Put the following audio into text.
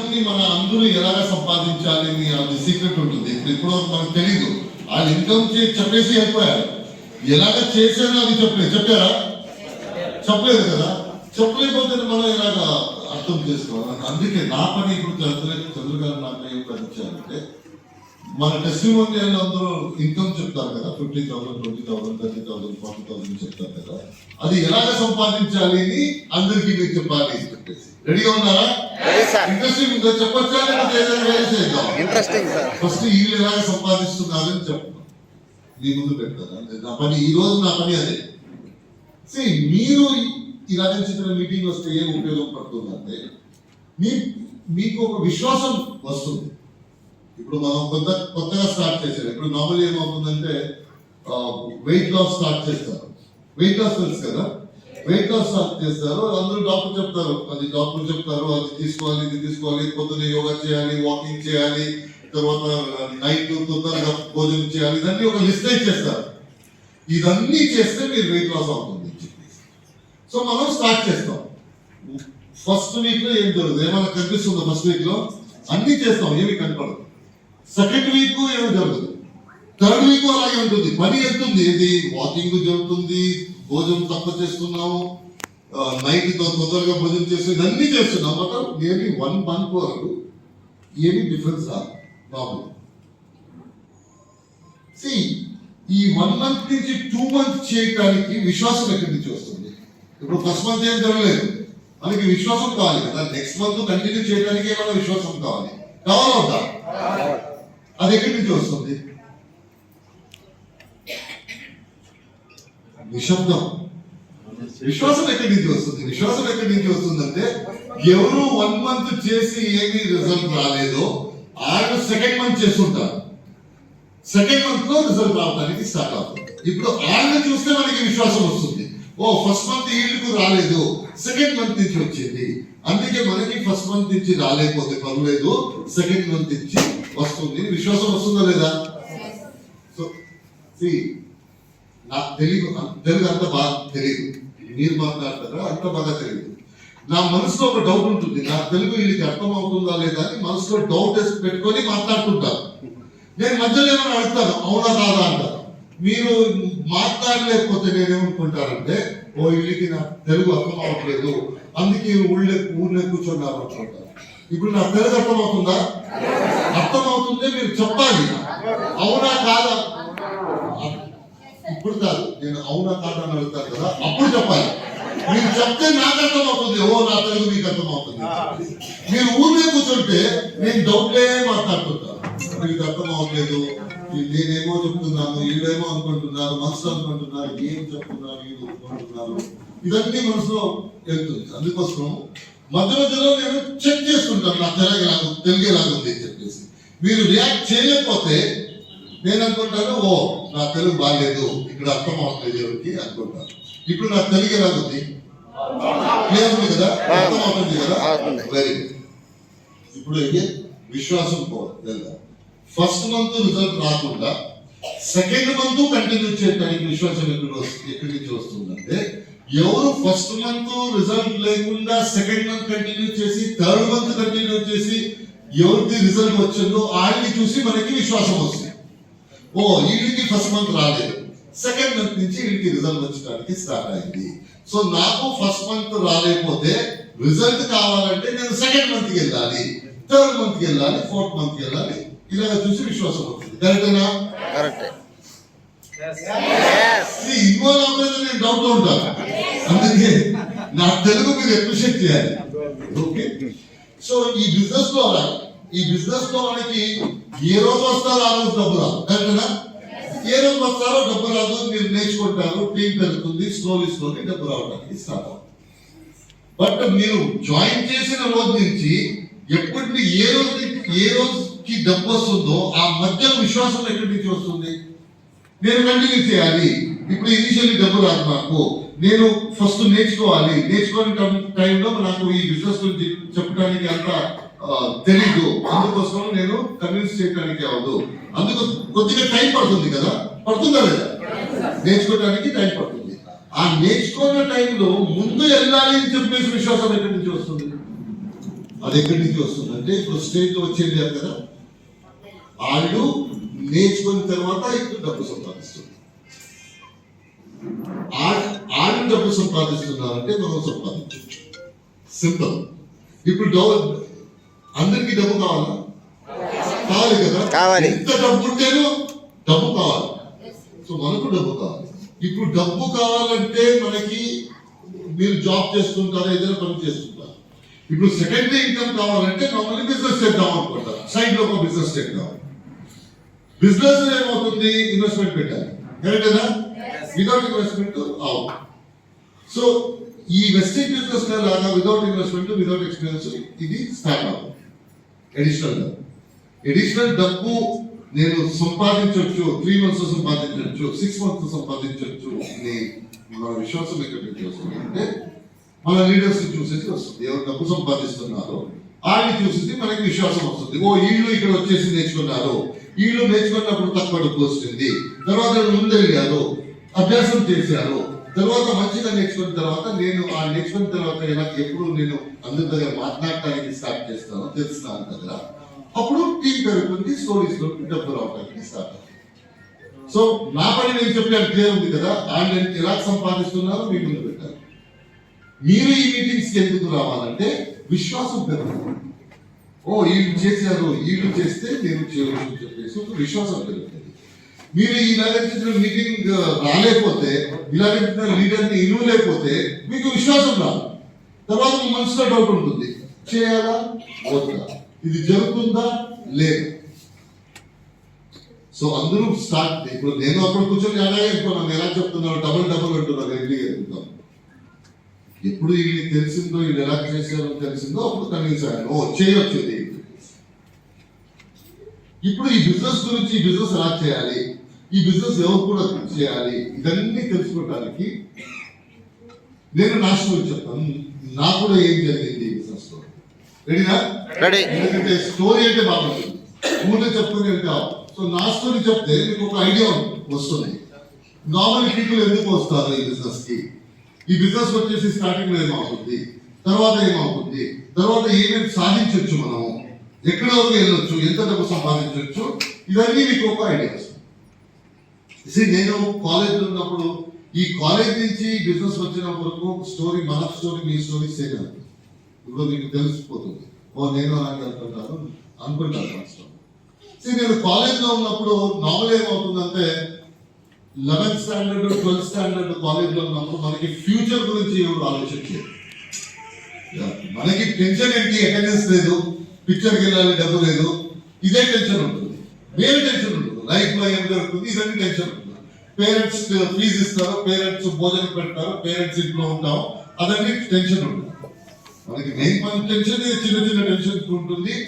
Month ని మన అందరూ ఎలాగ సంపాదించాలి అని అది సీక్రెట్ ఉంటుంది. ఇప్పుడు మనకు తెలీదు. వాళ్ళు ఇన్కమ్ చెప్పేసి వెళ్ళిపోయారు. ఎలాగ చేశారో అది చెప్పారా? చెప్పలేదు కదా. చెప్పలేకపోతే మనం ఎలాగ అర్థం చేసుకోవాలి. అందుకే నా పని ఇప్పుడు చంద్ర గారు నాకు ఏం పనిచారంటే, మన టెస్టిమోనియల్ అందరూ ఇన్కమ్ చెప్తారు కదా, 50,000, 20,000, 30,000, 40,000 చెప్తారు కదా. అది ఎలాగ సంపాదించాలి అని అందరికీ మీరు చెప్పాలి అని చెప్పేసి రెడీగా ఉన్నారా? ఇంట్రెస్టింగ్ ఉందా? చెప్పొచ్చా? Interesting sir. ఫస్ట్ వీళ్ళు ఎలాగ సంపాదిస్తున్నారని చెప్తాను, మీ ముందు పెడతారా. నా పని ఈ రోజు నా పని అదే. మీరు ఇలాగ చిన్న మీటింగ్ వస్తే ఏం ఉపయోగం పడుతుందంటే, మీకు ఒక విశ్వాసం వస్తుంది. ఇప్పుడు మనం కొత్తగా స్టార్ట్ చేశారు. ఇప్పుడు నార్మల్ ఏమవుతుందంటే వెయిట్ లాస్ స్టార్ట్ చేస్తారు. వెయిట్ లాస్ తెలుసు కదా, వెయిట్ లాస్ స్టార్ట్ చేస్తారు. అందరూ డాక్టర్ చెప్తారు, అది తీసుకోవాలి, ఇది తీసుకోవాలి, పొద్దున్న యోగా చేయాలి, వాకింగ్ చేయాలి, తర్వాత నైట్ తొందరగా భోజనం చేయాలి, ఇదన్నీ ఒక లిస్ట్ ఇచ్చేస్తారు. ఇదన్నీ చేస్తే మీరు వెయిట్ లాస్ అవుతుంది. సో మనం స్టార్ట్ చేస్తాం. ఫస్ట్ వీక్ లో ఏం జరుగుతుంది? ఏమైనా కనిపిస్తుందో? ఫస్ట్ వీక్ లో అన్ని చేస్తాం, ఏమి కనపడదు. సెకండ్ వీక్ ఏమి జరుగుతుంది? థర్డ్ వీక్ అలాగే ఉంటుంది. పని వెళ్తుంది, ఇది వాకింగ్ జరుగుతుంది, భోజనం తక్కువ చేస్తున్నాము, నైట్ తొందరగా భోజనం చేస్తూ ఇదన్నీ చేస్తున్నాం. బట్ నియర్లీ 1 month వరకు ఏమి డిఫరెన్స్ రాదు. ఈ 1 month నుంచి 2 months చేయడానికి విశ్వాసం ఎక్కడి నుంచి వస్తుంది? ఇప్పుడు ఫస్ట్ మంత్ ఏం జరగలేదు, మనకి విశ్వాసం కావాలి కదా. నెక్స్ట్ మంత్ కంటిన్యూ చేయడానికి ఏమైనా విశ్వాసం కావాలి, కావాలా? అది ఎక్కడి నుంచి వస్తుంది? నిశ్శబ్దం. విశ్వాసం ఎక్కడి నుంచి వస్తుంది? విశ్వాసం ఎక్కడి నుంచి వస్తుందంటే, ఎవరు 1 month చేసి ఏమి రిజల్ట్ రాలేదో ఆయన సెకండ్ మంత్ చేస్తుంటారు. సెకండ్ మంత్ లో రిజల్ట్ రావడానికి స్టార్ట్ అవుతుంది. ఇప్పుడు ఆయన చూస్తే మనకి విశ్వాసం వస్తుంది. ఓ ఫస్ట్ మంత్ ఈల్డ్కు రాలేదు, సెకండ్ మంత్ నుంచి వచ్చింది. అందుకే మనకి ఫస్ట్ మంత్ నుంచి రాలేకపోతే పర్లేదు, సెకండ్ మంత్ నుంచి వస్తుంది. విశ్వాసం వస్తుందా లేదా? సో నాకు తెలుగు అంత బాగా తెలియదు, మీరు మాట్లాడతారా అంత బాగా తెలియదు. నా మనసులో ఒక డౌట్ ఉంటుంది, నా తెలుగు వీళ్ళకి అర్థం అవుతుందా లేదా అని మనసులో డౌట్ పెట్టుకొని మాట్లాడుతుంటారు. నేను మధ్యలో ఏమైనా అడుగుతాను, అవునా కాదా అంటారు. మీరు మాట్లాడలేకపోతే నేనేమనుకుంటానంటే, ఓ వీళ్ళకి నా తెలుగు అర్థం అవ్వట్లేదు, అందుకే ఊళ్ళో కూర్చొన్నారు అనుకుంటారు. ఇప్పుడు నా తెలుగు అర్థం అవుతుందా? అర్థం అవుతుందే మీరు చెప్పాలి. అవునా కాదా? ఇప్పుడు కాదు, నేను అవునా కాదా అని అడుగుతాను కదా, అప్పుడు చెప్పాలి. మీరు చెప్తే నాకు అర్థం అవుతుంది, ఓ నా తెలుగు మీకు అర్థం అవుతుంది. మీరు ఊళ్ళో కూర్చుంటే నేను డౌట్లే మాట్లాడుతుంటాను, మీకు అర్థం అవ్వట్లేదు, నేనేమో చెప్తున్నాను, వీళ్ళేమో అనుకుంటున్నారు, మనసులో అనుకుంటున్నారు, ఏం చెప్తున్నారు వీళ్ళు అనుకుంటున్నారు, ఇదన్నీ మనసులో వెళ్తుంది. అందుకోసం మధ్యలో నేను చెక్ చేసుకుంటాను, నా తెలుగు ఎలాగుంది అని చెప్పేసి. మీరు రియాక్ట్ చేయలేకపోతే నేను అనుకుంటాను, ఓ నా తెలుగు బాగాలేదు, ఇక్కడ అర్థం అవ్వట్లేదు ఎవరికి అనుకుంటాను. ఇప్పుడు నా తెలుగు ఎలాగుంది? క్లియర్ ఉంది కదా, అర్థం అవుతుంది కదా, వెరీ గుడ్. ఇప్పుడు విశ్వాసం వెళ్దాం. ఫస్ట్ మంత్ రిజల్ట్ రాకుండా సెకండ్ మంత్ కంటిన్యూ చేయడానికి విశ్వాసం ఎక్కడి నుంచి వస్తుందంటే, ఎవరు ఫస్ట్ మంత్ రిజల్ట్ లేకుండా సెకండ్ మంత్ కంటిన్యూ చేసి థర్డ్ మంత్ కంటిన్యూ చేసి ఎవరికి రిజల్ట్ వచ్చిందో ఆయన్ని చూసి మనకి విశ్వాసం వస్తుంది. ఓ వీళ్ళకి ఫస్ట్ మంత్ రాలేదు, సెకండ్ మంత్ నుంచి వీళ్ళకి రిజల్ట్ వచ్చడానికి స్టార్ట్ అయింది. సో నాకు ఫస్ట్ మంత్ రాలేకపోతే రిజల్ట్ కావాలంటే నేను సెకండ్ మంత్కి వెళ్ళాలి, థర్డ్ మంత్కి వెళ్ళాలి, ఫోర్త్ మంత్కి వెళ్ళాలి, ఇలా చూసి విశ్వాసం వస్తుంది. కరెక్టేనా? ఇన్వాల్వ్ అవ్వలేదు, నేను డౌట్ లో ఉంటాను. అందుకే నా తెలుగు మీరు అప్రిషియేట్ చేయాలి. ఓకే, సో ఈ బిజినెస్ లో మనకి ఏ రోజు వస్తారో ఆ రోజు డబ్బు రాదు. కరెక్టేనా? ఏ రోజు వస్తారో డబ్బు రాదు, మీరు నేర్చుకుంటారు, టీం పెరుగుతుంది, స్లోలీ డబ్బు రావడానికి స్టార్ట్ అవుతుంది. బట్ మీరు జాయిన్ చేసిన రోజు నుంచి ఎప్పటి ఏ రోజుకి డబ్బు వస్తుందో ఆ మధ్య విశ్వాసం ఎక్కడి నుంచి వస్తుంది? నేను కంటిన్యూ చేయాలి. ఇప్పుడు ఇనిషియల్లీ డబ్బు రాదు నాకు, నేను ఫస్ట్ నేర్చుకోవాలి. నేర్చుకునే టైంలో నాకు ఈ బిజినెస్ గురించి చెప్పడానికి అంత తెలీదు, అందుకోసం నేను కన్విన్స్ చేయడానికి అవ్వదు. అందుకు కొద్దిగా టైం పడుతుంది కదా, పడుతుందా లేదా? నేర్చుకోవడానికి టైం పడుతుంది. ఆ నేర్చుకున్న టైంలో ముందు వెళ్ళాలి అని చెప్పేసి విశ్వాసం ఎక్కడి నుంచి వస్తుంది? అది ఎక్కడి నుంచి వస్తుంది అంటే ఇప్పుడు స్టేట్ లో వచ్చేది కదా, వాళ్ళు నేర్చుకున్న తర్వాత ఇప్పుడు డబ్బు సంపాదిస్తుంది. వాళ్ళు డబ్బు సంపాదిస్తున్నారంటే మనం సంపాదించవచ్చు. సింపుల్. ఇప్పుడు అందరికీ డబ్బు కావాలా? కావాలి కదా. కావాలి. ఎంత డబ్బు ఉంటేనో డబ్బు కావాలి. సో మనకు డబ్బు కావాలి. ఇప్పుడు డబ్బు కావాలంటే మనకి మీరు జాబ్ చేస్తుంటారా, ఏదైనా పని చేస్తుంటారు. ఇప్పుడు సెకండరీ ఇన్కమ్ కావాలంటే మమ్మల్ని బిజినెస్ చేద్దాం అనుకుంటారు. సైడ్ లో ఒక బిజినెస్ చేద్దాం. బిజినెస్ ఏమవుతుంది? ఇన్వెస్ట్మెంట్ పెట్టాలి. కరెక్టేనా? Without investment out. సో ఈ వెస్టింగ్ బిజినెస్ లాగా వితౌట్ ఇన్వెస్ట్మెంట్, వితౌట్ ఎక్స్పీరియన్స్ ఇది స్టార్ట్ అవుతుంది. అడిషనల్ డబ్బు నేను సంపాదించవచ్చు. 3 months సంపాదించవచ్చు, 6 months సంపాదించవచ్చు. మన విశ్వాసం ఎక్కడి నుంచి వస్తుంది అంటే మన లీడర్స్ చూసేసి వస్తుంది. ఎవరు డబ్బు సంపాదిస్తున్నారో వాళ్ళని చూసేసి మనకి విశ్వాసం వస్తుంది. ఓ వీళ్ళు ఇక్కడ వచ్చేసి నేర్చుకున్నారు, వీళ్ళు నేర్చుకున్నప్పుడు తక్కువ డబ్బు వస్తుంది, తర్వాత ముందెళ్ళారు, అభ్యాసం చేశారు, తర్వాత మంచిగా నేర్చుకున్న తర్వాత నేను ఆ నేర్చుకున్న తర్వాత ఎప్పుడు నేను అందరి దగ్గర మాట్లాడటానికి స్టార్ట్ చేస్తానో తెలుస్తున్నాను కదా, అప్పుడు టీం పెరుగుతుంది, స్టోరీస్ లో డబ్బు రావడానికి స్టార్ట్ అవుతుంది. సో నా పని నేను చెప్పాను, క్లియర్ ఉంది కదా. వాళ్ళు ఎలా సంపాదిస్తున్నారో మీ ముందు పెట్టారు. మీరు ఈ మీటింగ్స్ కి ఎందుకు రావాలంటే విశ్వాసం పెరుగుతుంది. ఓ వీళ్ళు చేశారు, వీళ్ళు చేస్తే నేను చేయవచ్చు చెప్పేసి ఒక విశ్వాసం పెరుగుతుంది. మీరు ఇలాగే మీటింగ్ రాలేకపోతే, ఇలాగే లీడర్ని ఇవ్వలేకపోతే మీకు విశ్వాసం రాదు. తర్వాత మీ మనసులో డౌట్ ఉంటుంది, చేయాలా వద్దా, ఇది జరుగుతుందా లేదు. సో అందరూ స్టార్ట్. ఇప్పుడు నేను అక్కడ కూర్చొని అలాగే అనుకున్నాను, ఎలా చెప్తున్నాను, డబుల్ అంటున్నారు, ఎవ్రీ చెప్తాను. ఎప్పుడు వీళ్ళు తెలిసిందో, వీళ్ళు ఎలా చేశారో తెలిసిందో అప్పుడు కనీసం ఓ చేయొచ్చు ఇది. ఇప్పుడు ఈ బిజినెస్ గురించి, ఈ బిజినెస్ ఎలా చేయాలి, ఈ బిజినెస్ ఎవరు కూడా చేయాలి, ఇదన్నీ తెలుసుకోవడానికి నేను నా స్టోరీ చెప్తాను. నాకు కూడా ఏం జరిగింది ఈ బిజినెస్ లో. రెడీనా? రెడీ. ఎందుకంటే స్టోరీ అంటే బాగుంటుంది, ఊళ్ళో చెప్తూనే ఉంటాం. సో నా స్టోరీ చెప్తే మీకు ఒక ఐడియా వస్తుంది. నార్మల్ పీపుల్ ఎందుకు వస్తారు ఈ బిజినెస్ కి, ఈ బిజినెస్ వచ్చేసి స్టార్టింగ్ లో ఏమవుతుంది, తర్వాత ఏమవుతుంది, తర్వాత ఏమేమి సాధించవచ్చు, మనం ఎక్కడ వరకు వెళ్ళొచ్చు, ఎంత డబ్బు సంపాదించవచ్చు, ఇవన్నీ మీకు ఒక ఐడియా వస్తుంది. నేను కాలేజ్ ఉన్నప్పుడు ఈ కాలేజ్ నుంచి బిజినెస్ వచ్చిన వరకు స్టోరీ, మన స్టోరీ, మీ స్టోరీ సేమ్ అవుతుంది. ఇప్పుడు మీకు తెలిసిపోతుంది, ఓ నేను అలాగే అనుకుంటాను. నేను కాలేజ్ లో ఉన్నప్పుడు నార్మల్ ఏమవుతుందంటే 11th standard 12th standard college లో ఉన్నప్పుడు మనకి ఫ్యూచర్ గురించి ఎవరు ఆలోచించలేదు. మనకి టెన్షన్ ఏంటి, అటెండెన్స్ లేదు, పిక్చర్కి వెళ్ళాలి, డబ్బు లేదు, ఇదే టెన్షన్ ఉంటుంది. వేరే టెన్షన్ ఉంటుంది, లైఫ్ లో ఏం జరుగుతుంది, ఇదన్నీ టెన్షన్ ఉంటుంది. పేరెంట్స్ ఫీజు ఇస్తారు, పేరెంట్స్ భోజనం పెడతారు, పేరెంట్స్ ఇంట్లో ఉంటాం, అదన్నీ టెన్షన్ ఉంటుంది. మనకి మెయిన్ టెన్షన్ చిన్న చిన్న టెన్షన్ ఉంటుంది.